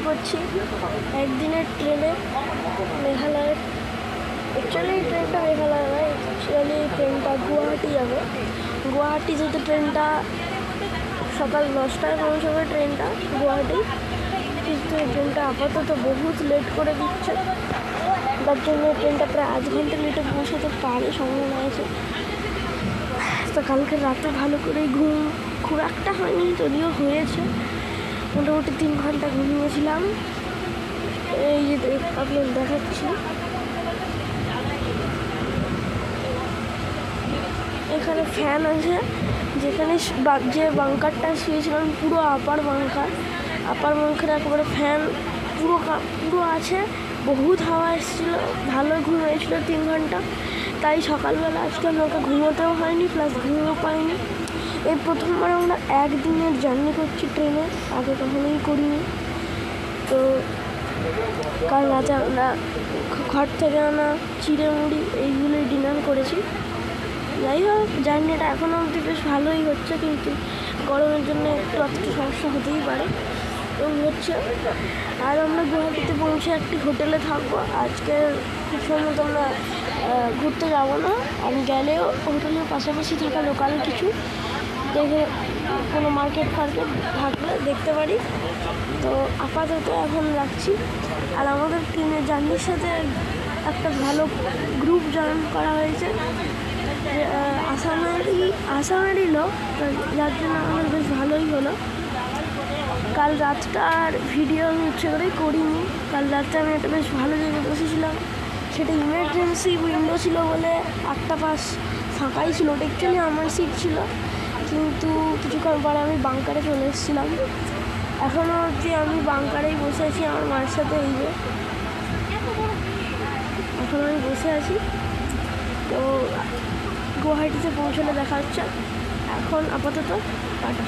করছি একদিনের ট্রেনে মেঘালয়ের। অ্যাকচুয়ালি এই ট্রেনটা মেঘালয় নয়, অ্যাকচুয়ালি ট্রেনটা গুয়াহাটি যাবে। গুয়াহাটি যেতে ট্রেনটা সকাল 10টায় পৌঁছবে ট্রেনটা গুয়াহাটি, কিন্তু এই ট্রেনটা আপাতত বহুত লেট করে দিচ্ছে। তার জন্য ট্রেনটা প্রায় আধ ঘন্টা লেটে পৌঁছাতে পারে, সম্ভাবনা আছে। তো কালকে রাতে ভালো করে ঘুম খুব একটা হয়নি, যদিও হয়েছে, মোটামুটি 3 ঘন্টা ঘুমিয়েছিলাম। এই যে আপনার দেখাচ্ছি, এখানে ফ্যান আছে। যেখানে যে বাঙ্কারটা শুয়েছিলাম পুরো আপার বাঙ্কার একেবারে ফ্যান পুরো আছে। বহুত হাওয়া এসেছিলো, ভালো ঘুম হয়েছিল 3 ঘন্টা। তাই সকালবেলা আজকে আমাকে ঘুমোতেও হয়নি, প্লাস ঘুমও পাইনি। এই প্রথমবার আমরা একদিনের জার্নি করছি ট্রেনে, আগে কখনোই করিনি। তো কাল রাতে আমরা ঘর থেকে আনা চিড়ে মুড়ি এইগুলোই ডিনার করেছি। যাই হোক, জার্নিটা এখনও অবধি বেশ ভালোই হচ্ছে, কিন্তু গরমের জন্য একটু সমস্যা হতেই পারে। এবং হচ্ছে আর আমরা গুয়াহাটিতে পৌঁছে একটি হোটেলে থাকবো। আজকে খুব সম্ভবত আমরা ঘুরতে যাবো না, আমি গেলেও হোটেলের পাশাপাশি থাকা লোকাল কিছু দেখে কোনো মার্কেট থাকলে দেখতে পারি। তো আপাতত এখন রাখছি। আর আমাদের ট্রেনের জার্নির সাথে একটা ভালো গ্রুপ জয়েন করা হয়েছে, আসামেরই লোক, যার জন্য আমাদের বেশ ভালোই হলো। কাল রাতটার ভিডিও আমি ইচ্ছে করেই করিনি। কাল রাতে আমি একটা বেশ ভালো জায়গায় বসেছিলাম, সেটা ইমার্জেন্সি উইন্ডো ছিল বলে একটা পাশ ফাঁকাই ছিল, ওটা অ্যাকচুয়ালি আমার সিট ছিল, কিন্তু কিছুক্ষণ পরে আমি বাঙ্কারে চলে এসেছিলাম। এখনও অবধি আমি বাঙ্কারেই বসে আছি আমার মায়ের সাথে। এই যে এখন আমি বসে আছি। তো গুয়াহাটিতে পৌঁছলে দেখা হচ্ছে। এখন আপাতত টাটা।